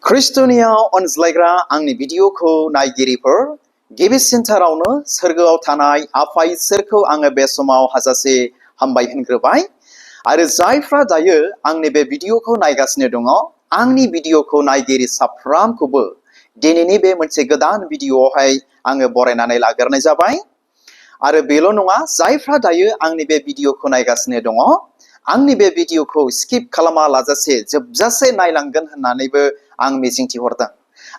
खृष्टनियाव अनज्लायग्रा आंनि भिडिअखौ नायगिरिफोर गिबिसिनथारावनो सोरगोआव थानाय आफा इसोरखौ आङो बे समाव हाजासे हामबाय होनग्रोबाय आरो जायफ्रा दायो आंनि बे भिडिअखौ नायगासिनो दङ आंनि भिडिअखौ नायगिरि साफ्रामखौबो दिनैनि बे मोनसे गोदान भिडिअआवहाय आङो बरायनानै लाग्रोनाय जाबाय आरो बेल' नङा जायफ्रा दायो आंनि बे भिडिअखौ नायगासिनो दङ आंनि बे भिडिअखौ स्किप खालामा लाजासे जोबजासे नायलांगोन होननानैबो आं मिजिंथिहरदों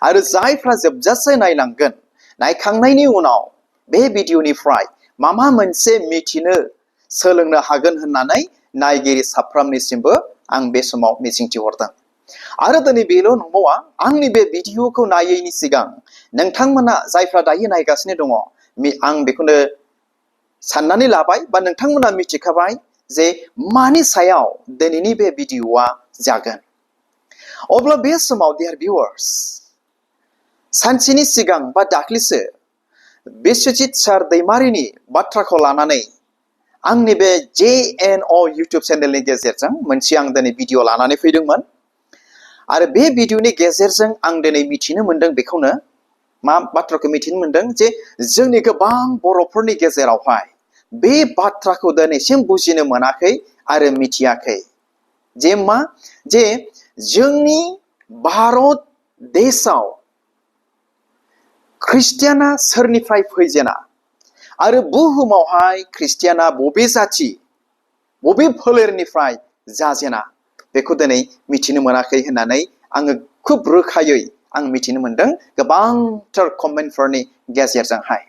आरो जायफ्रा जोबजासे नायलांगोन नायखांनायनि उनाव बे भिडिअनिफ्राय माबा मोनसे मिथिनो सोलोंनो हागोन होननानै नायगिरि साफ्रामनिसिमबो आं बे समाव मिजिंथिहरदों आरो दिनै बेल' नंबावा आंनि बे भिडिअखौ नायैनि सिगां नोंथांमोना जायफ्रा दायो नायगासिनो दङ आं बेखौनो साननानै लाबाय बा नोंथांमोना मिथिखाबाय जे मानि सायाव दिनैनि बे भिडिअआ जागोन अब्ला बे समाव डियर भिउवार्स सानसेनि सिगां बा दाख्लिसो बिश्वजित सार दैमारिनि बाथ्राखौ लानानै आंनि बे JNO इउट्युब चेनेलनि गेजेरजों मोनसे आं दिनै भिडिअ लानानै फैदोंमोन आरो बे भिडिअनि गेजेरजों आं दिनै मिथिनो मोनदों बेखौनो मा बाथ्राखौ मिथिनो मोनदों जे जोंनि गोबां बर'फोरनि गेजेरावहाय बे बाथ्राखौ दिनैसिम बुजिनो मोनाखै आरो मिथियाखै जे मा जे जोंनि भारत देशआव ख्रिस्टियाना सोरनिफ्राय फैजेना आरो बुहुमावहाय ख्रिस्टियाना बबे जाथि बबे फोलेरनिफ्राय जाजेना बेखौ दिनै मिथिनो मोनाखै होननानै आङो खुब रोखायै आं मिथिनो मोनदों गोबांथार कमेन्टफोरनि गेजेरजोंहाय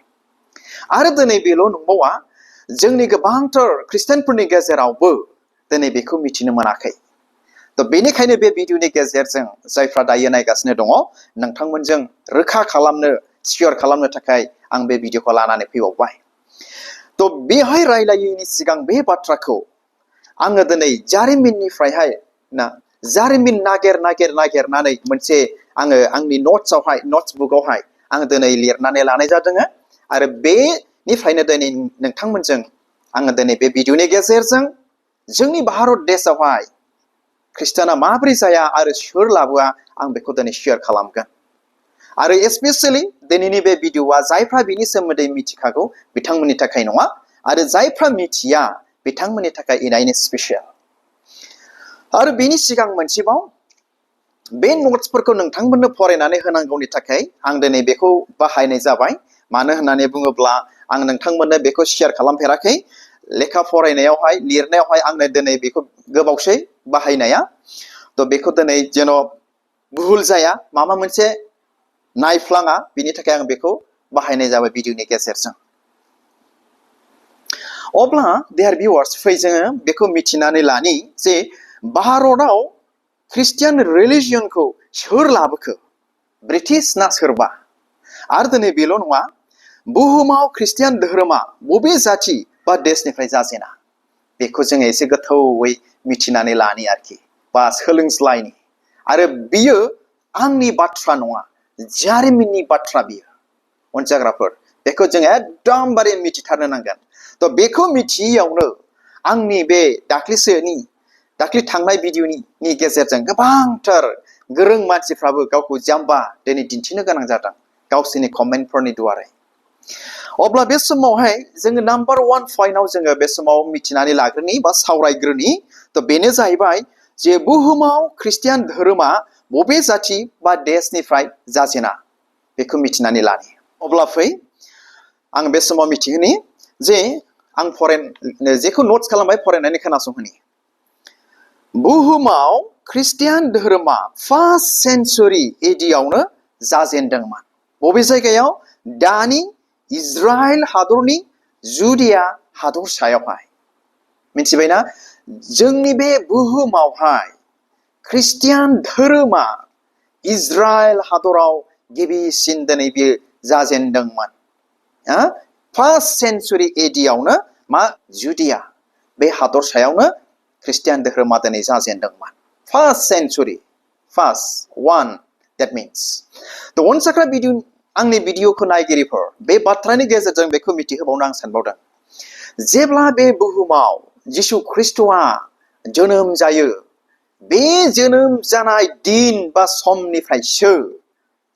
आरो दिनै बेल' नंबावा जोंनि गोबांथार ख्रिस्टियानफोरनि गेजेरावबो दिनै बेखौ मिथिनो मोनाखै थ' बेनिखायनो बे भिडिअनि गेजेरजों जायफ्रा दायो नायगासिनो दङ नोंथांमोनजों रोखा खालामनो शेयार खालामनो थाखाय आं बे भिडिअखौ लानानै फैबावबाय थ' बेहाय रायलायैनि सिगां बे बाथ्राखौ आङो दिनै जारिमिननिफ्रायहाय जारिमिन नागिरनानै मोनसे आङो आंनि नोट्स बुकआवहाय आं दिनै लिरनानै लानाय जादों आरो बेनिफ्रायनो दिनै नोंथांमोनजों आङो दिनै बे भिडिअनि गेजेरजों जोंनि भारत देशआवहाय ख्रिस्टियाना माबोरै जाया आरो सोर लाबोआ आं बेखौ दिनै शेयार खालामगोन आरो स्पेसियेलि दिनैनि बे भिडिअआ जायफ्रा बिनि सोमोन्दै मिथिखागौ बिथांमोननि थाखाय नङा आरो जायफ्रा मिथिया बिथांमोननि थाखाय इनायनो स्पेसियेल आरो बेनि सिगां मोनसेबाव बे नोट्सफोरखौ नोंथांमोननो फरायनानै होनांगौनि थाखाय आं दिनै बेखौ बाहायनाय जाबाय मानो होननानै बुङोब्ला आं नोंथांमोननो बेखौ शेयार खालामफेराखै लेखा फरायनायावहाय लिरनायावहाय आंनो दिनै बेखौ गोबावसै बाहायनाया थ' बेखौ दिनै जेन' भुल जाया माबा मोनसे नायफ्लाङा बिनि थाखाय आं बेखौ बाहायनाय जाबाय भिडिअनि गेजेरजों अब्ला डियर भिउवार्स फै जोङो बेखौ मिथिनानै लानि जे भारताव ख्रिस्टियान रिलिजियनखौ सोर लाबोखो ब्रिटिश ना सोरबा आरो दिनै बेल' नङा बुहुमाव ख्रिस्टियान धोरोमा बबे जाथि बा देशनिफ्राय जाजेना बेखौ जोङो एसे गोथौयै मिथिनानै लानि आरोखि बा सोलोंस्लायनि आरो बियो आंनि बाथ्रा नङा जारिमिननि बाथ्रा बियो अनजाग्राफोर बेखौ जों एकदमबारे मिथिथारनो नांगोन थ' बेखौ मिथियैयावनो आंनि बे दाख्लि थांनाय भिडिअनि गेजेरजों गोबांथार गोरों मानसिफ्राबो गावखौ जाम्बा दिनै दिन्थिनो गोनां जादों गावसोरनि कमेन्टफोरनि दुवारै अब्ला बे समावहाय जोङो नाम्बार 1 पइन्टआव जोङो बे समाव मिथिनानै लाग्रोनि बा सावरायग्रोनि थ' बेनो जाहैबाय जे बुहुमाव ख्रिस्टियान धोरोमा बबे जाथि बा देशनिफ्राय जाजेना बेखौ मिथिनानै लानि अब्ला फै आं बे समाव मिथिहोनि जे आं जेखौ नोट्स खालामबाय फरायनानै खोनासंहोनि बुहुमाव ख्रिस्टियान धोरोमा 1st सेन्चुरि एडियावनो जाजेनदोंमोन बबे जायगायाव दानि इजराइल हादरनि जुदिया हादरसायावहाय मिथिबायना जोंनि बे बुहुमावहाय ख्रिस्टियान धोरोमा इजराइल हादराव गिबिसिन दिनै बियो जाजेनदोंमोन 1st सेन्चुरि एडियावनो मा जुदिया बे हादरसायावनो ख्रिस्टियान धोरोमा दिनै जाजेनदोंमोन 1st सेन्चुरि 1 that means थ' अनसाग्रा आंनि भिडिअखौ नायगिरिफोर बे बाथ्रानि गेजेरजों बेखौ मिथिहोबावनो आं सानबावदों जेब्ला बे बुहुमाव जिसु ख्रिस्ट'आ जोनोम जायो बे जोनोम जानाय दिन बा समनिफ्रायसो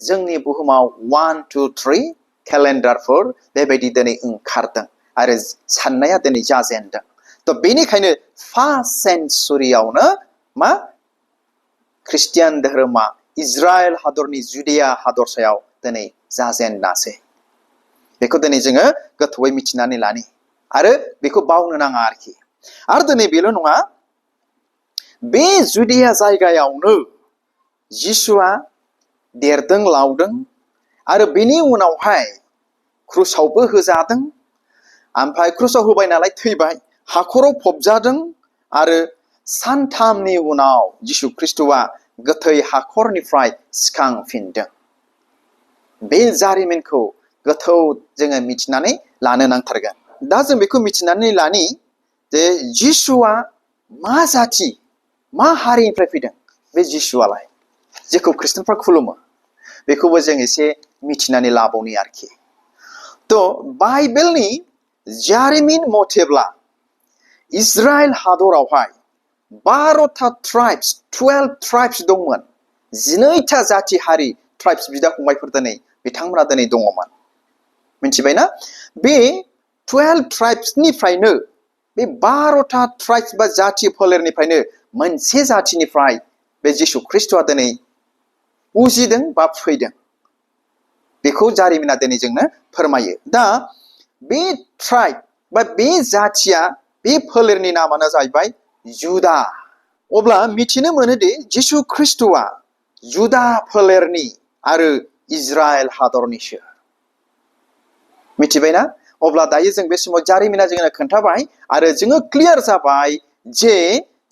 जोंनि बुहुमाव 1, 2, 3 केलेन्डारफोर बेबायदि दिनै ओंखारदों आरो साननाया दिनै जाजेनदों। थ' बेनिखायनो फार्स्ट सेन्चुरियावनो मा ख्रिस्टियान धोरोमा इजराइल हादरनि जुदिया हादरसायाव दिनै जाजेनासै। बेखौ दिनै जोङो गोथौयै मिथिनानै लानि आरो बेखौ बावनो नाङा आरोखि। आरो दिनै बेल' नङा, बे जुदिया जायगायावनो जिसुआ देरदों लावदों आरो बेनि उनावहाय क्रुसावबो होजादों। ओमफ्राय क्रुसाव होबाय नालाय थैबाय, हाखराव फबजादों आरो सानथामनि उनाव जिसु ख्रिस्ट'आ गोथै हाखरनिफ्राय सिखांफिनदों। बे जारिमिनखौ गोथौ जोङो मिथिनानै लानो नांथारगोन। दा जों बेखौ मिथिनानै लानि जे जिसुआ मा जाथि, मा हारिनिफ्राय फैदों बे जिसुआलाय, जेखौ खृष्टानफ्रा खुलुमो, बेखौबो जों एसे मिथिनानै लाबावनि आरोखि। थ' बाइबेलनि जारिमिन मथेब्ला इजराइल हादरावहाय 12टा ट्राइब्स, 12 ट्राइब्स दंमोन। 12टा जाथि हारि ट्राइब्स बिदा फंबायफोर दिनै बिथांमोना दिनै दङमोन। मिथिबायना? बे 12 ट्राइब्सनिफ्रायनो, बे 12टा ट्राइब्स बा जाथि फोलेरनिफ्रायनो मोनसे जाथिनिफ्राय बे जिसु ख्रिस्ट'आ दिनै उजिदों बा फैदों। बेखौ जारिमिना दिनै जोंनो फोरमायो। दा बे ट्राइब बा बे जाथिया, बे फोलेरनि नामानो जाहैबाय जुदा। अब्ला मिथिनो मोनोदि जिसु ख्रिस्ट'आ जुदा फोलेरनि आरो इजराइल हादरनिसो। मिथिबायना? अब्ला दायो जों बे समाव जारिमिना जोंनो खोन्थाबाय आरो जोङो क्लियार जाबाय जे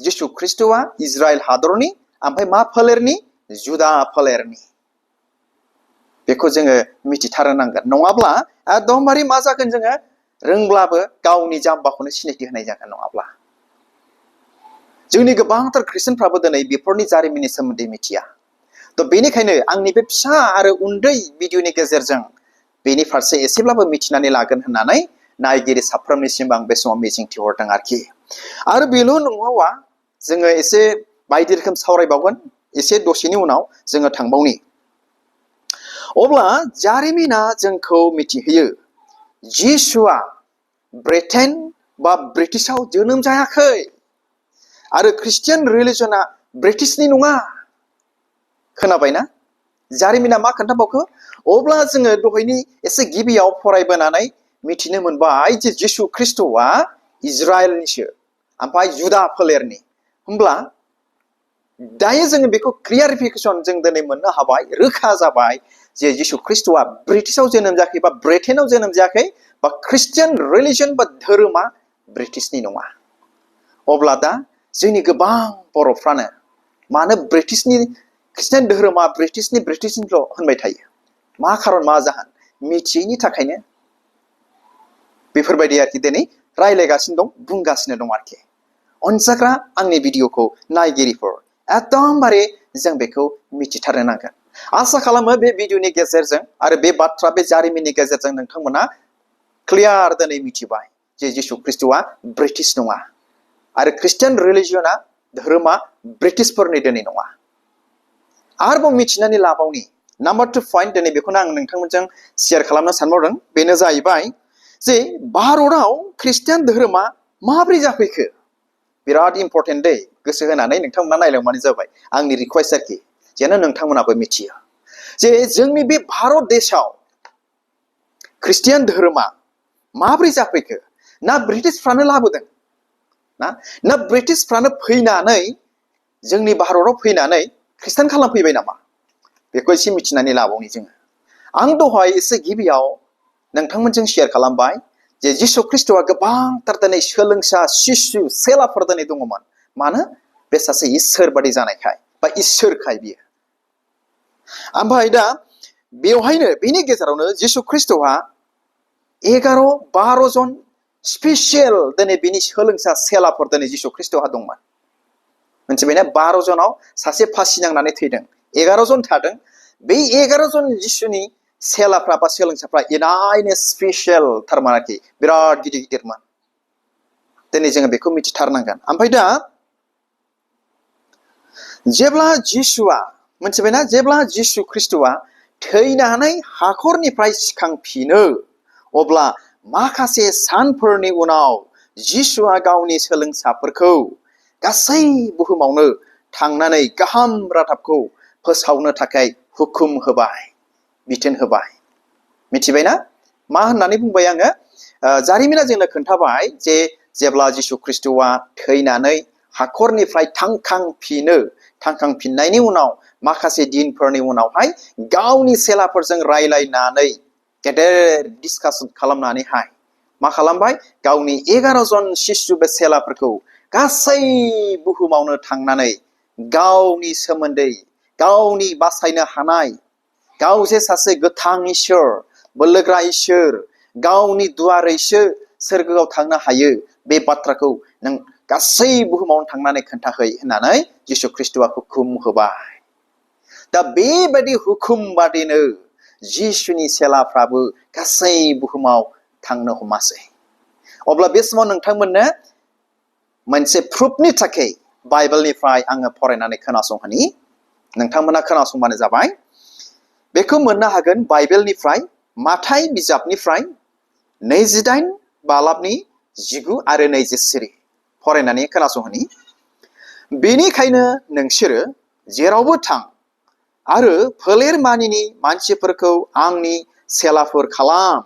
जिसु ख्रिस्ट'आ इजराइल हादरनि, ओमफ्राय मा फोलेरनि? जुदा फोलेरनि। बेखौ जोङो मिथिथारनांगोन। नङाब्ला एकदमबारे मा जागोन, जोङो रोंब्लाबो गावनि जाम्बाखौनो सिनायथि होनाय जागोन। नङाब्ला जोंनि गोबांथार खृष्टानफ्राबो दिनै बेफोरनि जारिमिननि सोमोन्दै मिथिया। थ' बेनिखायनो आंनि बे फिसा आरो उन्दै भिडिअनि गेजेरजों बेनि फारसे एसेब्लाबो मिथिनानै लागोन होननानै नायगिरि साफ्रोमनिसिम आं बे समाव मिजिंथिहरदों आरोखि। आरो बेल' नङा, जोङो एसे बायदि रोखोम सावरायबावगोन, एसे दसेनि उनाव जोङो थांबावनि। अब्ला जारिमिना जोंखौ मिथिहोयो जिसुआ ब्रिटेन बा ब्रिटिशआव जोनोम जायाखै आरो ख्रिस्टियान रिलिजना ब्रिटिशनि नङा। खोनाबायना? जारिमिना मा खोन्थाबावखो? अब्ला जोङो दहायनि एसे गिबियाव फरायबोनानै मिथिनो मोनबाय जे जिसु ख्रिस्ट'आ इजराइलनिसो, ओमफ्राय जुदा फोलेरनि। होमब्ला दायो जोङो बेखौ क्लियारिफिकेसन जों दिनै मोननो हाबाय, रोखा जाबाय जे जिसु ख्रिस्ट'आ ब्रिटिशआव जोनोम जायाखै बा ब्रिटेनाव जोनोम जायाखै, बा ख्रिस्टियान रिलिजन बा धोरोमा ब्रिटिशनि नङा। अब्ला दा जोंनि गोबां बर'फ्रानो मानो ब्रिटिशनि, ख्रिस्टियान धोरोमा ब्रिटिशनिल' होनबाय थायो? मा खारन, मा जाहोन? मिथियैनि थाखायनो बेफोरबायदि आरोखि दिनै रायलायगासिनो दं, बुंगासिनो दं आरोखि। अनजाग्रा आंनि भिडिअखौ नायगिरिफोर, एकदमबारे जों बेखौ मिथिथारनो नांगोन। आसा खालामो बे भिडिअनि गेजेरजों आरो बे बाथ्रा, बे जारिमिननि गेजेरजों नोंथांमोना क्लियार दिनै मिथिबाय जे जिसु ख्रिस्ट'आ ब्रिटिश नङा आरो ख्रिस्टियान रिलिजना, धोरोमा ब्रिटिशफोरनि दिनै नङा। आरोबाव मिथिनानै लाबावनि नाम्बार 2 पइन्ट, दिनै बेखौनो आं नोंथांमोनजों शेयार खालामनो सानबावदों। बेनो जाहैबाय जे भारतआव ख्रिस्टियान धोरोमा माब्रै जाफैखो? बिराद इम्पर्टेन्ट दै, गोसो होनानै नोंथांमोना नायलांबानो जाबाय। आंनि रिक्वेस्ट आरोखि, जेन' नोंथांमोनाबो मिथियो जे जोंनि बे भारत देशआव ख्रिस्टियान धोरोमा माब्रै जाफैखो? ना ब्रिटिशफ्रानो लाबोदों? ना ब्रिटिशफ्रानो फैनानै जोंनि भारताव फैनानै ख्रिस्टान खालामफैबाय नामा? बेखौ एसे मिथिनानै लाबावनि जोङो। आं दहाय एसे गिबियाव नोंथांमोनजों शेयार खालामबाय जे जिसु ख्रिस्ट'आ गोबांथार दिनै सोलोंसा, शिशु, सेलाफोर दिनै दङमोन। मानो? बे सासे इसोर बादि जानायखाय बा इसोरखाय बियो। ओमफ्राय दा बेवहायनो, बेनि गेजेरावनो जिसु ख्रिस्ट'आ 11-12 जन स्पेसियेल दिनै बिनि सोलोंसा सेलाफोर दिनै जिसु ख्रिस्ट'हा दंमोन। मिथिबायना? 12 जनाव सासे फासि नांनानै थैदों, 11 जन थादों। बे 11 जन जिसुनि सेलाफ्रा बा सोलोंसाफ्रा इनायनो स्पेसियेल थारमान आरोखि, बिराद गिदिर गिदिरमोन। दिनै जोङो बेखौ मिथिथारनांगोन। ओमफ्राय दा जेब्ला जिसुआ मोनथिबायना जेब्ला जिसु ख्रिस्टआ थैनानै हाखरनिफ्राय सिखांफिनो अब्ला माखासे सानफोरनि उनाव जिसुआ गावनि सोलोंसाफोरखौ गासै बुहुमावनो थांनानै गाहाम रादाबखौ फोसावनो थाखाय हुकुम होबाय बिथोन होबाय मिथिबायना मा होननानै बुंबाय आङो जारिमिना जोंनो खोन्थाबाय जे जेब्ला जिसु ख्रिस्टआ थैनानै हाखरनिफ्राय थांखांफिननायनि उनाव माखासे दिनफोरनि उनावहाय गावनि सेलाफोरजों रायलायनानै गेदेर डिसकासन खालामनानैहाय मा खालामबाय गावनि 11 जन शिशु बे सेलाफोरखौ गासै बुहुमावनो थांनानै गावनि सोमोन्दै गावनि बासायनो हानाय गाव जे सासे गोथां इसोर बोलोग्रा इसोर गावनि दुआरैसो सोरगोआव थांनो हायो बे बाथ्राखौ नों गासै बुहुमावनो थांनानै खोन्थाहै होननानै जिसु ख्रिस्टआ हुकुम होबाय दा बेबायदि हुकुम बादिनो जिसुनि सेलाफ्राबो गासै बुहुमाव थांनो हमासै अब्ला बे समाव नोंथांमोननो मोनसे प्रुफनि थाखाय बाइबेलनिफ्राय आङो फरायनानै खोनासंहोनि नोंथांमोना खोनासंबानो जाबाय बेखौ मोननो हागोन बाइबेलनिफ्राय माथाइ बिजाबनिफ्राय 28 बालाबनि 19 आरो 24 फरायनानै खोनासंहोनि बेनिखायनो नोंसोरो जेरावबो थां आरो फोलेर मानिनि मानसिफोरखौ आंनि सेलाफोर खालाम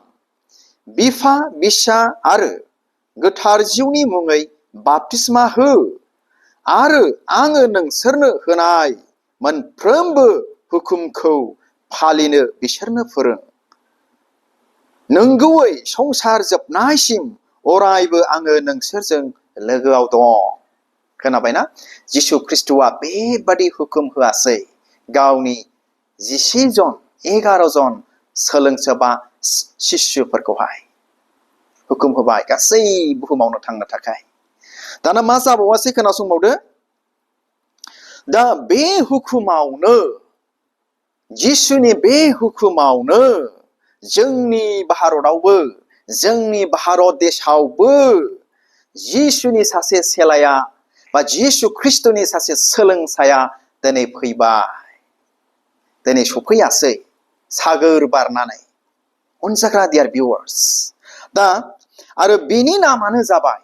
बिफा बिसा आरो गोथार जिउनि मुङै बाप्तिस्मा हो आरो आङो नोंसोरनो होनाय मोनफ्रोमबो हुकुमखौ फालिनो बिसोरनो फोरों नंगौयै संसार जोबनायसिम अरायबो आङो नोंसोरजों लोगोआव दं खोनाबायना जिसु ख्रिस्टआ बेबादि हुकुम होआसै गावनि 11 जन सोलोंसा बा शिष्यफोरखौहाय हुकुम होबाय गासै बुहुमावनो थांनो थाखाय दाना मा जाबावासै खोनासंबावदो दा बे हुकुमावनो जिसुनि बे हुकुमावनो जोंनि भारतावबो जोंनि भारत देशावबो जिसुनि सासे सेलाया बा जिसु ख्रिस्टनि सासे सोलोंसाया दिनै फैबाय दिनै सफैयासै सागोर बारनानै अनजाग्रा डियार भिउवार्स दा आरो बेनि नामानो जाबाय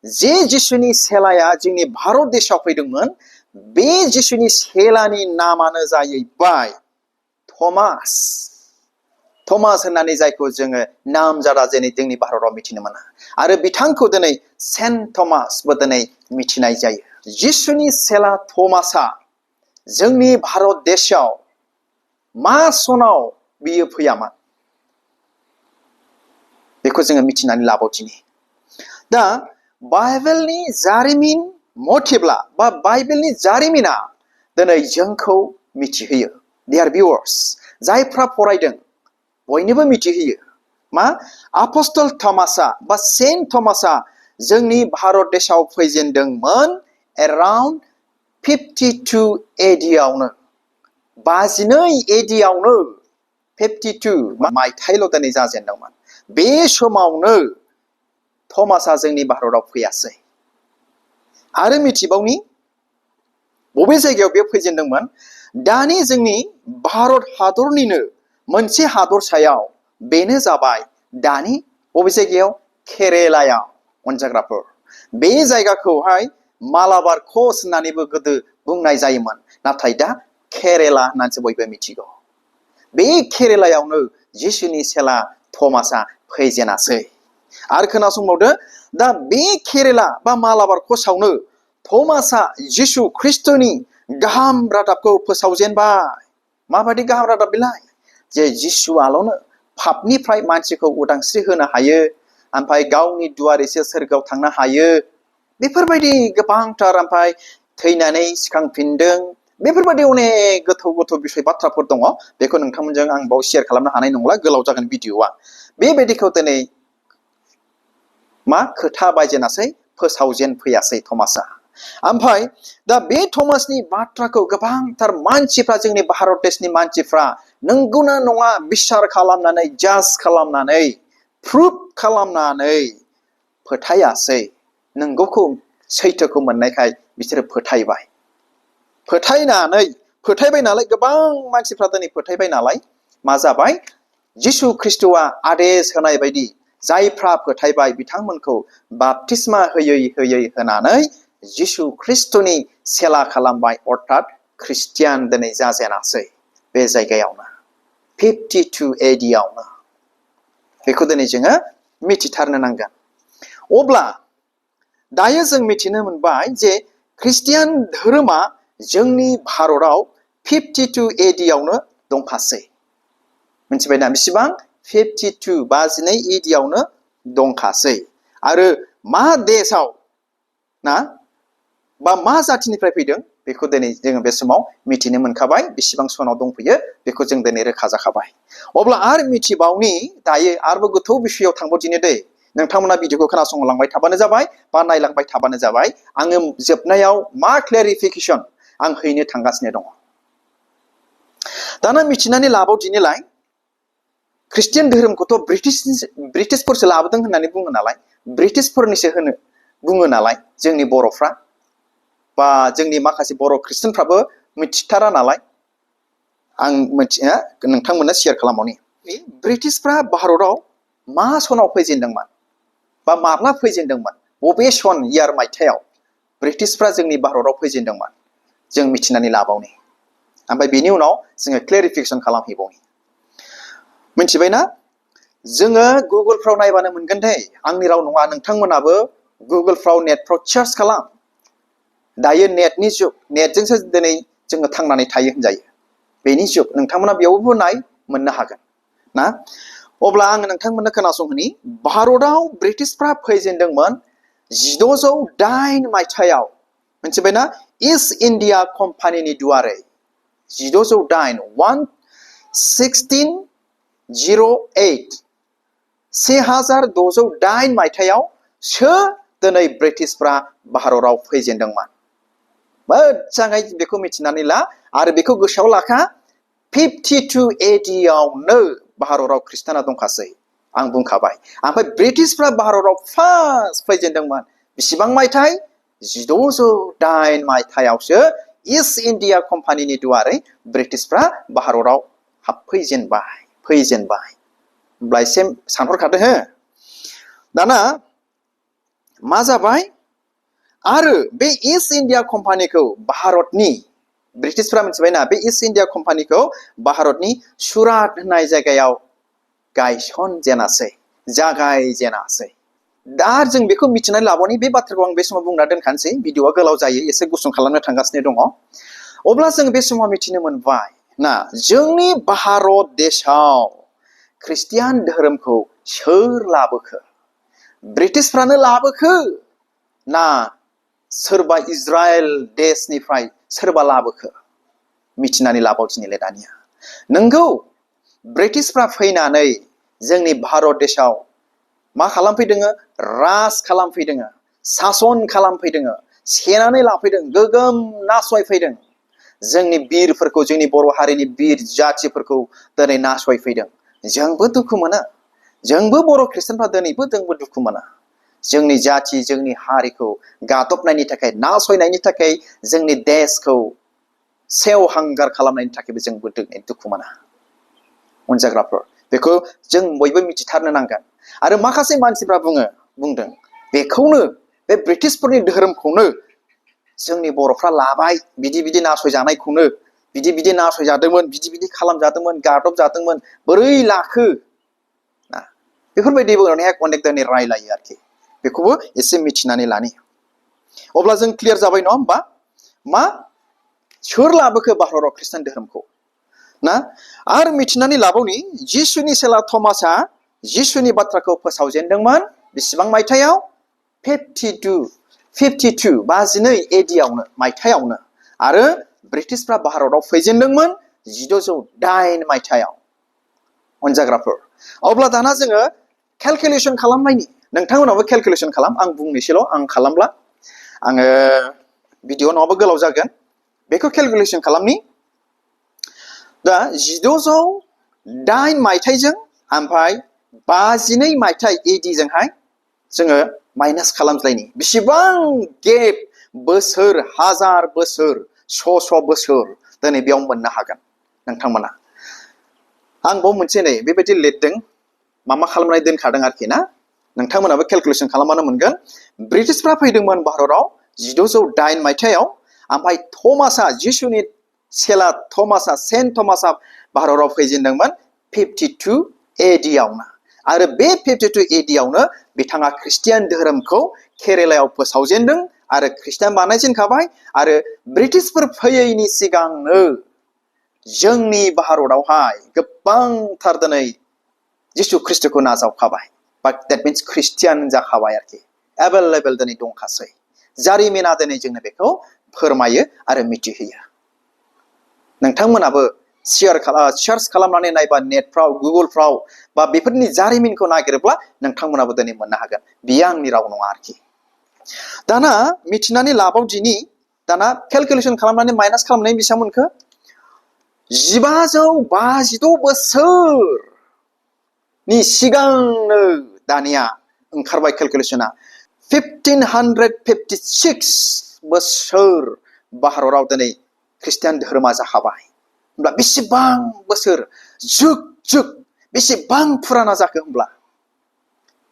जे जिसुनि सेलाया जोंनि भारत देशाव फैदोंमोन बे जिसुनि सेलानि नामानो जाहैबाय थमास होननानै जायखौ जोङो नामजादा जेनै जोंनि भारताव मिथिनो मोना आरो बिथांखौ दिनै सेन्ट थमासबो दिनै मिथिनाय जायो जिसुनि सेला थमासआ जोंनि भारत देशाव मा सनाव बियो फैयामोन बेखौ जोङो मिथिनानै लाबावदिनि दा बाइबेलनि जारिमिन मथेब्ला बा बाइबेलनि जारिमिना दिनै जोंखौ मिथिहोयो डियार भिउवार्स जायफ्रा फरायदों बयनोबो मिथिहोयो मा आपस्टल थमासआ बा सेन्ट थमासआ जोंनि भारत देशाव फैजेनदोंमोन एराउन्ड 52 AD आवनो 52 AD आवनो 52 मायथाइल' दिनै जाजेनदोंमोन बे समावनो थमासआ जोंनि भारताव फैयासै आरो मिथिबावनि बबे जायगायाव बे फैजेनदोंमोन दानि जोंनि भारत हादरनिनो मोनसे हादरसायाव बेनो जाबाय दानि बबे जायगायाव केरेलायाव अनजाग्राफोर बे जायगाखौहाय मालाबार क'स्ट होननानैबो गोदो बुंनाय जायोमोन नाथाय दा केरेला होननानैसो बयबो मिथिगौ बे केरेलायावनो जिसुनि सेला थमासआ फैजेनासै आरो खोनासंबावदो दा बे केरेला बा मालाबार क'स्टआवनो थमासआ जिसु ख्रिस्टनि गाहाम रादाबखौ फोसावजेनबाय माबायदि गाहाम रादाब बिलाय जे जिसुआल'नो पापनिफ्राय मानसिखौ उदांस्रि होनो हायो ओमफ्राय गावनि दुआरैसो सोरगोआव थांनो हायो बेफोरबायदि गोबांथार ओमफ्राय थैनानै सिखांफिनदों बेफोरबायदि अनेक गोथौ बिषय बाथ्राफोर दङ बेखौ नोंथांमोनजों आं बाव शेयार खालामनो हानाय नंला गोलाव जागोन भिडिअआ बेबायदिखौ दिनै मा खोथा बायजेनासै फोसावजेन फैयासै थमासआ ओमफ्राय दा बे थमासनि बाथ्राखौ गोबांथार मानसिफ्रा जोंनि भारत देशनि मानसिफ्रा नंगौना नङा बिसार खालामनानै जाज खालामनानै प्रुफ खालामनानै फोथायासै नंगौखौ सैथोखौ मोननायखाय बिसोरो फोथायबाय फोथायबाय नालाय गोबां मानसिफ्रा दिनै फोथायबाय नालाय मा जाबाय जिसु ख्रिस्ट'आ आदेश होनाय बायदि जायफ्रा फोथायबाय बिथांमोनखौ बाप्तिस्मा होयै होनानै जिसु ख्रिस्ट'नि सेला खालामबाय अर्थात ख्रिस्टियान दिनै जाजेनासै बे जायगायावनो 52 AD आवनो बेखौ दिनै जोङो मिथिथारनो नांगोन। अब्ला दायो जों मिथिनो मोनबाय जे ख्रिस्टियान धोरोमा जोंनि भारताव 52 AD आवनो दंखासै। मिथिबायना बेसेबां 52 52 AD आवनो दंखासै आरो मा देशाव ना बा मा जातिनिफ्राय फैदों बेखौ दिनै जोङो बे समाव मिथिनो मोनखाबाय बेसेबां सनाव दंफैयो बेखौ जों दिनै रोखा जाखाबाय। अब्ला आरो मिथिबावनि दायो आरोबाव गोथौ बिषयाव थांबावदिनो दै नोंथांमोना भिडिअखौ खोनासंलांबाय थाबानो जाबाय बा नायलांबाय थाबानो जाबाय आङो जोबनायाव मा क्लेरिफिकेसन आं हैनो थांगासिनो दङ। दाना मिथिनानै लाबावदिनिलाय ख्रिस्टियान धोरोमखौथ' ब्रिटिशफोरसो लाबोदों होननानै बुङो नालाय ब्रिटिशफोरनिसो होनो बुङो नालाय जोंनि बर'फ्रा बा जोंनि माखासे बर' ख्रिस्टियानफ्राबो मिथिथारा नालाय आं मिथिया नोंथांमोननो शेयार खालामबावनि ब्रिटिशफ्रा भारताव मा सनाव फैजेनदोंमोन बा माब्ला फैजेनदोंमोन बबे सन इयार मायथाइयाव ब्रिटिशफ्रा जोंनि भारताव फैजेनदोंमोन जों मिथिनानै लाबावनि ओमफ्राय बेनि उनाव जोङो क्लेरिफिकेसन खालामहैबावनि। मिथिबायना जोङो गुगोलफ्राव नायबानो मोनगोन दे आंनि राव नङा नोंथांमोनाबो गुगोलफ्राव नेटफ्राव सार्च खालाम दायो नेटनि जुग नेटजोंसो दिनै जोङो थांनानै थायो होनजायो बेनि जुग नोंथांमोना बेयावबो मोननो हागोन ना। अब्ला आङो नोंथांमोननो खोनासंहोनि भारताव ब्रिटिशफ्रा फैजेनदोंमोन 1608 मायथाइयाव मिथिबायना इस्ट इन्डिया कम्पानिनि दुवारै 1608 1608 मायथाइयावसो दिनै ब्रिटिशफ्रा भारताव फैजेनदोंमोन। मोजाङै बेखौ मिथिनानै ला आरो बेखौ गोसोआव लाखा 52 AD आवनो भारताव ख्रिस्टाना दंखासै आं बुंखाबाय। ओमफ्राय ब्रिटिशफ्रा भारताव फार्स्ट फैजेनदोंमोन बेसेबां मायथाइ 1608 मायथाइयावसो इस्ट इन्डिया कम्पानिनि दुवारै ब्रिटिशफ्रा भारताव हाबफैजेनबाय होमब्ला एसे सानहरखादो हो। दाना मा जाबाय आरो बे इस्ट इन्डिया कम्पानिखौ भारतनि ब्रिटिशफ्रा मिथिबायना बे इस्ट इन्डिया कम्पानिखौ भारतनि सुरात होननाय जायगायाव जागायजेनासै। दा जों बेखौ मिथिनानै लाबावनि बे बाथ्राखौ आं बे समाव बुंना दोनखानोसै भिडिअआ गोलाव जायो एसे गुसुं खालामनो थांगासिनो दङ। अब्ला जों बे समाव मिथिनो मोनबाय ना जोंनि भारत देशआव ख्रिस्टियान धोरोमखौ सोर लाबोखो ब्रिटिशफ्रानो लाबोखो ना सोरबा इजराइल देशनिफ्राय सोरबा लाबोखो मिथिनानै लाबावदिनिलाय दानिया। नोंगौ ब्रिटिशफ्रा फैनानै जोंनि भारत देशआव मा खालामफैदों राज खालामफैदों सासन खालामफैदों सेनानै लाफैदों गोगोम नासयफैदों जोंनि बिरफोरखौ जोंनि बर' हारिनि बिर जाथिफोरखौ दिनै नासयफैदों। जोंबो दुखु मोनो जोंबो बर' ख्रिस्टानफ्रा दिनैबो जोंबो दुखु मोनो जोंनि जाथि जोंनि हारिखौ गादबनायनि थाखाय नासयनायनि थाखाय जोंनि देशखौ सेवहांगार खालामनायनि थाखायबो जोंबो दुखु मोना अनजाग्राफोर बेखौ जों बयबो मिथिथारनो नांगोन। आरो माखासे मानसिफ्रा बुंदों बेखौनो बे ब्रिटिशफोरनि धोरोमखौनो जोंनि बर'फ्रा लाबाय बिदि नासयजानायखौनो बिदि नासयजादोंमोन बिदि खालामजादोंमोन गादबजादोंमोन बोरै लाखो ना बेफोरबायदिबो अनेक दिनै रायलायो आरोखि बेखौबो एसे मिथिनानै लानि। अब्ला जों क्लियार जाबाय नङा होमबा मा सोर लाबोखो भारताव ख्रिस्टान धोरोमखौ ना। आरो मिथिनानै लाबावनि जिसुनि सेला थमासआ जिसुनि बाथ्राखौ फोसावजेनदोंमोन बेसेबां मायथाइयाव 52 AD आवनो मायथाइयावनो आरो ब्रिटिशफ्रा भारताव फैजेनदोंमोन 1608 मायथाइयाव अनजाग्राफोर। अब्ला दाना जोङो केलकुलेसन खालामनायनि नोंथांमोनाबो केलकुलेसन खालाम आं बुंनोसैल' आं खालामला आङो भिडिअ नङाबा गोलाव जागोन बेखौ केलकुलेसन खालामनि। दा 1608 मायथाइजों ओमफ्राय 52 मायथाइ AD जोंहाय जोङो माइनास खालामज्लायनि बेसेबां गेप बोसोर हाजार बोसोर श' बोसोर दिनै बेयाव मोननो हागोन नोंथांमोना आं बाव मोनसे नै बेबायदि लिरदों मा खालामनाय दोनखादों आरोखि ना नोंथांमोनाबो केलकुलेसन खालामबानो मोनगोन ब्रिटिशफ्रा फैदोंमोन भारताव 1608 मायथाइयाव ओमफ्राय थमासआ जिसुनि सेला थमासआ सेन्ट थमासआ भारताव फैजेनदोंमोन 52 AD आवनो आरो बे 52 AD आवनो बिथाङा ख्रिस्टियान धोरोमखौ केरेलायाव फोसावजेनदों आरो ख्रिस्टियान बानायजेनखाबाय आरो ब्रिटिशफोर फैयैनि सिगांनो जोंनि भारतावहाय गोबांथार दिनै जिसु ख्रिस्टखौ नाजावखाबाय but that means ख्रिस्टियान जाखाबाय आरोखि एभेलेबेल दिनै दंखासै जारिमिना दिनै जोंनो बेखौ फोरमायो आरो मिथिहोयो नोंथांमोनाबो सार्च खालामनानै नायबा नेटफ्राव गुगोलफ्राव बा बेफोरनि जारिमिनखौ नागिरोब्ला नोंथांमोनाबो दिनै मोननो हागोन बियो आंनि राव नङा आरोखि दाना मिथिनानै लाबावदिनि दाना केलकुलेसन खालामनानै माइनास खालामनाय बेसेबां मोनखो 1556 बोसोरनि सिगांनो दानिया ओंखारबाय केलकुलेसना 1556 बोसोर भारताव दिनै ख्रिस्टियान धोरोमा जाखाबाय होमब्ला बेसेबां बोसोर जुग जुग बेसेबां फुराना जाखो होमब्ला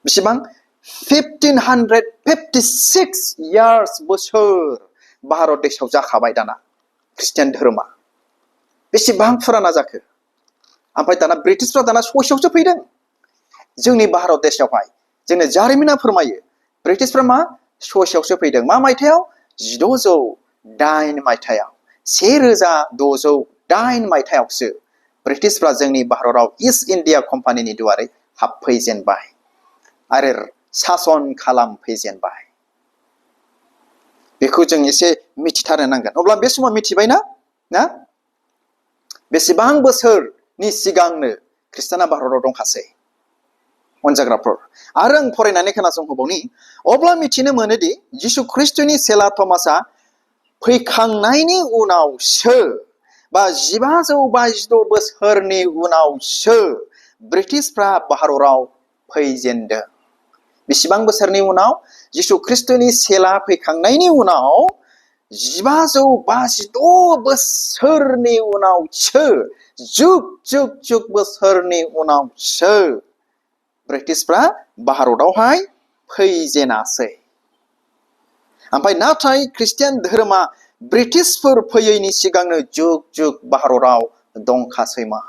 बेसेबां 1556 years बोसोर भारत देशआव जाखाबाय दाना ख्रिस्टियान धोरोमा बेसेबां फुराना जाखो ओमफ्राय दाना ब्रिटिशफ्रा दाना ससेयावसो फैदों जोंनि भारत देशआवहाय जोंनो जारिमिना फोरमायो ब्रिटिशफ्रा मा ससेयावसो फैदों मा मायथाइयाव 1608 मायथाइयाव 1608 मायथाइयावसो ब्रिटिशफ्रा जोंनि भारताव ईस्ट इन्डिया कम्पानिनि दुवारै हाबफैजेनबाय आरो सासन खालामफैजेनबाय बेखौ जों एसे मिथिथारनो नांगोन अब्ला बे समाव मिथिबायना ना बेसेबां बोसोरनि सिगांनो ख्रिस्टाना भारताव दंखासै अनजाग्राफोर आरो आं फरायनानै खोनासंहोबावनि अब्ला मिथिनो मोनोदि जिसु ख्रिस्टनि सेला थमासआ फैखांनायनि उनावसो बा 1556 बोसोरनि उनावसो ब्रिटिशफ्रा भारताव फैजेनदों बेसेबां बोसोरनि उनाव जिसु ख्रिस्टनि सेला फैखांनायनि उनाव 1556 बोसोरनि उनावसो जुग जुग जुग बोसोरनि उनावसो ब्रिटिशफ्रा भारतावहाय फैजेनासै ओमफ्राय नाथाय ख्रिस्टियान धोरोमा ब्रिटिशफोर फैयैनि सिगांनो जुग जुग भारताव दंखासैमोन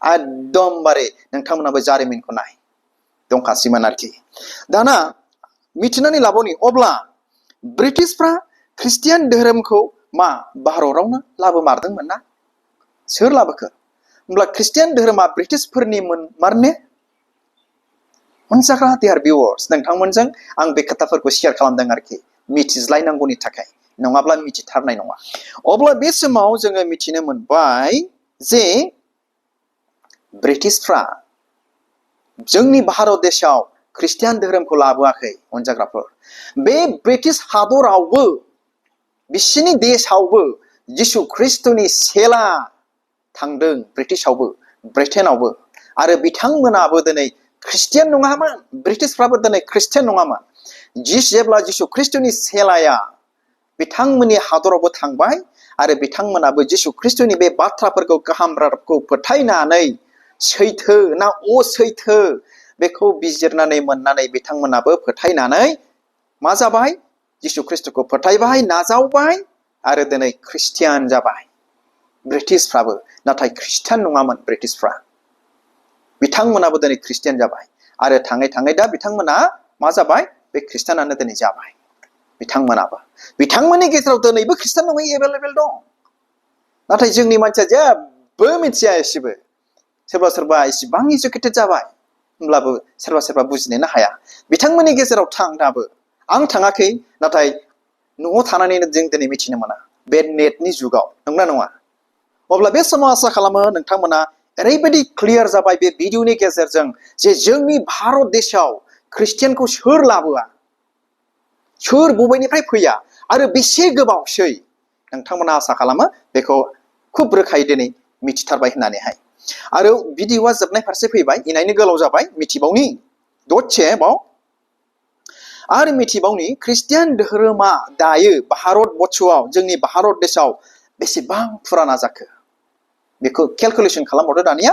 एकदमबारे नोंथांमोनाबो जारिमिनखौ नाय दंखासैमोन आरोखि दाना मिथिनानै लाबावनि अब्ला ब्रिटिशफ्रा ख्रिस्टियान धोरोमखौ मा भारतावनो लाबोमारदोंमोन ना सोर लाबोखो होमब्ला ख्रिस्टियान धोरोमा ब्रिटिशफोरनि मारने अनजाग्रा देयार भिउवार्स नोंथांमोनजों आं बे खोथाफोरखौ शेयार खालामदों आरोखि मिथिज्लायनांगौनि थाखाय नङाब्ला मिथिथारनाय नङा अब्ला बे समाव जोङो मिथिनो मोनबाय जे ब्रिटिशफ्रा जोंनि भारत देशआव ख्रिस्टियान धोरोमखौ लाबोआखै अनजाग्राफोर बे ब्रिटिश हादरावबो बिसिनि देशआवबो जिसु ख्रिस्टनि सेला थांदों ब्रिटिशआवबो ब्रिटेनावबो आरो बिथांमोनाबो दिनै ख्रिस्टियान नङामोन ब्रिटिशफ्राबो दिनै ख्रिस्टियान नङामोन जेब्ला जिसु ख्रिस्टनि सेलाया बिथांमोननि हादरावबो थांबाय आरो बिथांमोनाबो जिसु ख्रिस्टनि बे बाथ्राफोरखौ गाहाम रादाबखौ फोथायनानै सैथो ना असैथो बेखौ बिजिरनानै मोननानै बिथांमोनाबो फोथायनानै मा जाबाय जिसु ख्रिस्टखौ फोथायबाय नाजावबाय आरो दिनै ख्रिस्टियान जाबाय ब्रिटिशफ्राबो नाथाय ख्रिस्टियान नङामोन ब्रिटिशफ्रा बिथांमोनाबो दिनै ख्रिस्टियान जाबाय आरो थाङै थाङै दा बिथांमोना मा जाबाय बे ख्रिस्टियानानो दिनै जाबाय बिथांमोनाबो बिथांमोननि गेजेराव दिनैबो ख्रिस्टियान नङै एभेलेबेल दं नाथाय जोंनि मानसिया जेबो मिथिया एसेबो सोरबा सोरबा इसिबां इडुकेटेड जाबाय होमब्लाबो सोरबा सोरबा बुजिनोनो हाया बिथांमोननि गेजेराव थां दाबो आं थाङाखै नाथाय न'आव थानानैनो जों दिनै मिथिनो मोना बे नेटनि जुगाव नंगौना नङा अब्ला बे समाव आसा खालामो नोंथांमोना ओरैबायदि क्लियार जाबाय बे भिडिअनि गेजेरजों जे जोंनि भारत देशआव ख्रिस्टियानखौ सोर लाबोआ सोर बबेनिफ्राय फैया आरो बेसे गोबावसै नोंथांमोना आसा खालामो बेखौ खुब रोखायै दिनै मिथिथारबाय होननानैहाय आरो भिडिअआ जोबनाय फारसे फैबाय इनायनो गोलाव जाबाय मिथिबावनि दसे बाव आरो मिथिबावनि ख्रिस्टियान धोरोमा दायो भारत बर्षआव जोंनि भारत देशआव बेसेबां फुराना जाखो बेखौ केलकुलेसन खालामहरदो दानिया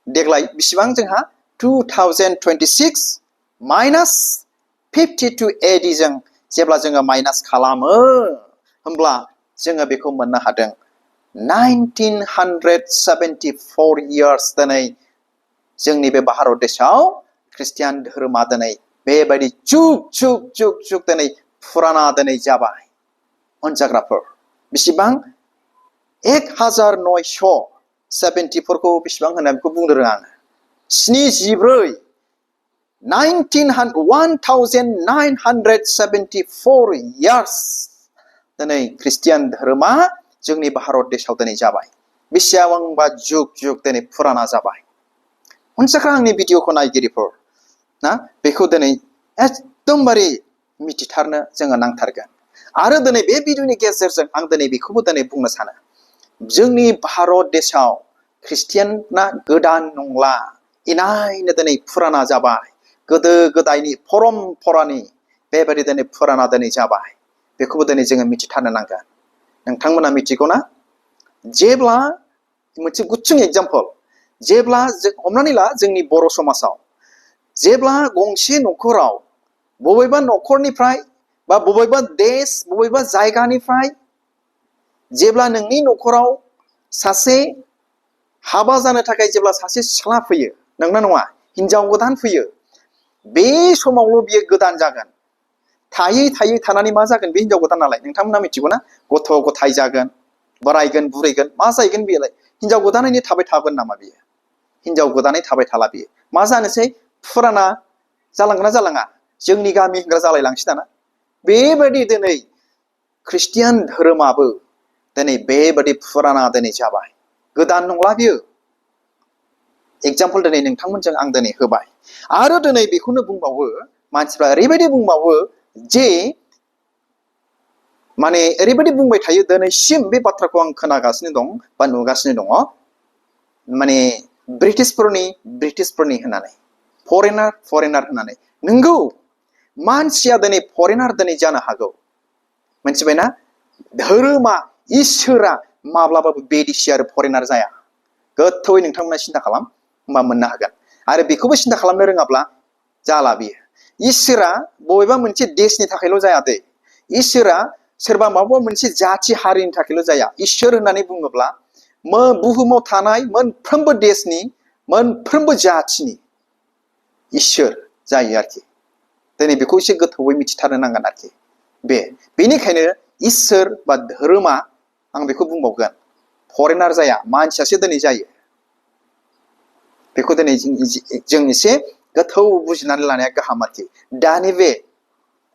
देग्लाय बेसेबां जोंहा 2026 माइनास 52 AD जों जेब्ला जोङो माइनास खालामो होमब्ला जोङो बेखौ मोननो हादों 1974 years दिनै जोंनि बे भारत देशआव ख्रिस्टियान धोरोमा दिनै बेबायदि जुग जुग जुग जुग दिनै फुराना दिनै जाबाय अनजाग्राफोर बेसेबां 1974 खौ बेसेबां होनो बेखौ बुंनो रोङा आङो 74 1974 years दिनै ख्रिस्टियान धोरोमा जोंनि भारत देशआव दिनै जाबाय बेसेबांबा जुग जुग दिनै फुराना जाबाय अनसाग्रा आंनि भिडिअखौ नायगिरिफोर ना बेखौ दिनै एकदमबारे मिथिथारनो जोङो नांथारगोन आरो दिनै बे भिडिअनि गेजेरजों आं दिनै बेखौबो दिनै बुंनो सानो जोंनि भारत देशआव ख्रिस्टियाना गोदान नंला इनायनो दिनै फुराना जाबाय गोदो गोदायनि परम्परानि बेबायदि दिनै फुराना दिनै जाबाय बेखौबो दिनै जोङो मिथिथारनो नांगोन नोंथांमोना मिथिगौना जेब्ला मोनसे गुसुं एग्जाम्पल जेब्ला हमनानै ला जोंनि बर' समाजाव जेब्ला गंसे न'खराव बबेबा न'खरनिफ्राय बा बबेबा देश बबेबा जायगानिफ्राय जेब्ला नोंनि न'खराव सासे हाबा जानो थाखाय जेब्ला सासे सिख्ला फैयो नंगौना नङा हिनजाव गोदान फैयो बे समावल' बियो गोदान जागोन थायै थायै थानानै मा जागोन बे हिनजाव गोदान नालाय नोंथांमोना मिथिगौना गथ' गथाय जागोन बोरायगोन बुरैगोन मा जाहैगोन बेलाय हिनजाव गोदानैनो थाबाय थागोन नामा बियो हिनजाव गोदानै थाबाय थाला बियो मा जानोसै फुराना जालांगोन ना जालाङा जोंनि गामि होनग्रा जालायलांसै दाना बेबायदि दिनै ख्रिस्टियान धोरोमाबो दिनै बेबायदि फुराना दिनै जाबाय गोदान नंला बियो एग्जाम्पल दिनै नोंथांमोनजों आं दिनै होबाय आरो दिनै बेखौनो बुंबावो मानसिफ्रा ओरैबायदि बुंबावो जे माने ओरैबायदि बुंबाय थायो दिनैसिम बे बाथ्राखौ आं खोनागासिनो दं बा नुगासिनो दङ माने ब्रिटिशफोरनि होननानै फरेनार होननानै नंगौ मानसिया दिनै फरेनार दिनै जानो हागौ मिथिबायना धोरोमा इसोरा माब्लाबाबो बेदिसि आरो फरेनार जाया गोथौयै नोंथांमोना सिन्था खालाम होमबा मोननो हागोन आरो बेखौबो सिन्था खालामनो रोङाब्ला जाला बियो इसोरा बबेबा मोनसे देशनि थाखायल' जाया दे इसोरा सोरबा माबा मोनसे जाथि हारिनि थाखायल' जाया इसोर होननानै बुङोब्ला बुहुमाव थानाय मोनफ्रोमबो देशनि मोनफ्रोमबो जाथिनि इसोर जायो आरोखि दिनै बेखौ एसे गोथौयै मिथिथारनो नांगोन आरोखि बेनिखायनो इसोर बा धोरोमा आं बेखौ बुंबावगोन फरेनार जाया मानसियासो दिनै जायो बेखौ दिनै जों एसे गोथौ बुजिनानै लानाया गाहाम आरोखि दानि बे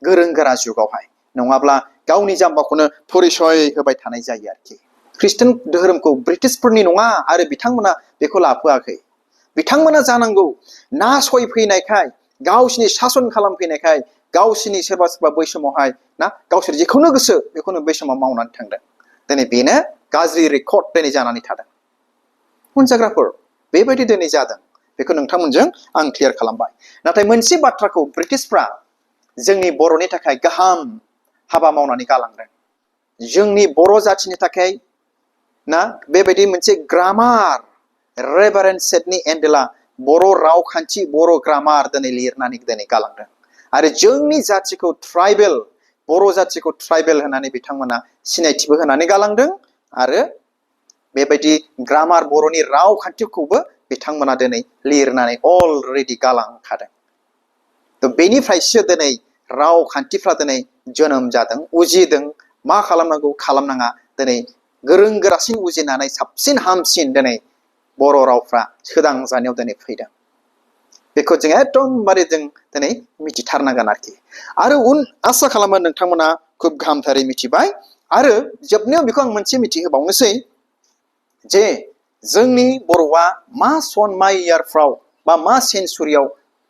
गोरों गोरा जुगावहाय नङाब्ला गावनि जाम्बाखौनो परिचय होबाय थानाय जायो आरोखि ख्रिस्टान धोरोमखौ ब्रिटिशफोरनि नङा आरो बिथांमोना बेखौ लाफोआखै बिथांमोना जानांगौ नासयफैनायखाय गावसिनि सासन खालामफैनायखाय गावसिनि सोरबा सोरबा बै समावहाय ना गावसोर जेखौनो गोसो बेखौनो बै समाव मावनानै थांदों दिनै बेनो गाज्रि रेकर्ड दिनै जानानै थादों अनजाग्राफोर बेबायदि दिनै जादों बेखौ नोंथांमोनजों आं क्लियार खालामबाय नाथाय मोनसे बाथ्राखौ ब्रिटिशफ्रा जोंनि बर'नि थाखाय गाहाम हाबा मावनानै गालांदों जोंनि बर' जाथिनि थाखाय ना बेबायदि मोनसे ग्रामार रेभारेन्ड सेडनि एन्डेला बर' रावखान्थि बर' ग्रामार दिनै लिरनानै दिनै गालांदों आरो जोंनि जाथिखौ ट्राइबेल बर' जाथिखौ ट्राइबेल होननानै बिथांमोना सिनायथिबो होनानै गालांदों आरो बेबायदि ग्रामार बर'नि रावखान्थिखौबो बिथांमोना दिनै लिरनानै अलरेडि गालांखादों थ' बेनिफ्रायसो दिनै रावखान्थिफ्रा दिनै जोनोम जादों उजिदों मा खालामनांगौ खालामनाङा दिनै गोरों गोरासिन उजिनानै साबसिन हामसिन दिनै बर' रावफ्रा सोदांजानायाव दिनै फैदों बेखौ जों एकदमबारे जों दिनै मिथिथारनांगोन आरोखि आरो आसा खालामो नोंथांमोना खुब गाहामथारै मिथिबाय आरो जोबनायाव बेखौ आं मोनसे मिथिहोबावनोसै जे जोंनि बर'आ मा सन मा इयारफ्राव बा मा सेन्सुरियाव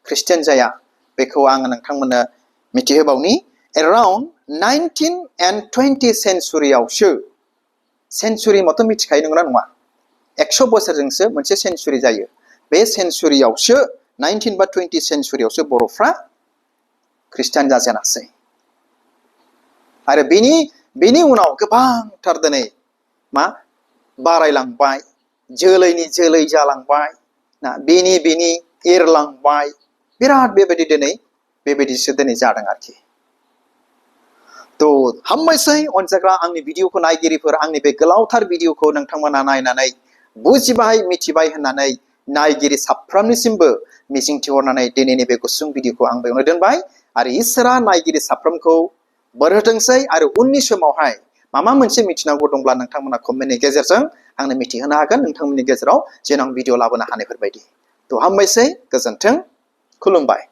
ख्रिस्टियान जाया बेखौ आङो नोंथांमोननो मिथिहोबावनि एराउन्ड 19 and 20 सेन्सुरियावसो सेन्सुरि माथ' मिथिखायो नंगौना नङा 100 बोसोरजोंसो मोनसे सेन्सुरि जायो बे सेन्सुरियावसो 19 बा 20 सेन्सुरियावसो बर'फ्रा खृष्टान जाजेनासै आरो बेनि उनाव गोबांथार दिनै मा बारायलांबाय जोलैनि जोलै जालांबाय ना बेनि एरलांबाय बिराद बेबायदि दिनै बेबायदिसो दिनै जादों आरोखि तो हामबायसै अनजाग्रा आंनि भिडिअखौ नायगिरिफोर आंनि बे गोलावथार भिडिअखौ नोंथांमोना नायनानै बुजिबाय मिथिबाय होननानै नायगिरि साफ्रोमनिसिमबो मिजिंथिहरनानै दिनैनि बे गुसुं भिडिअखौ आं बेयावनो दोनबाय आरो इसोरा नायगिरि साफ्रोमखौ बोर होथोंसै आरो उननि समावहाय माबा मोनसे मिथिनांगौ दंब्ला नोंथांमोना कमेन्टनि गेजेरजों आंनो मिथिहोनो हागोन नोंथांमोननि गेजेराव जेन आं भिडिअ लाबोनो हानायफोरबायदि तो हामबायसै गोजोन्थों खुलुमबाय।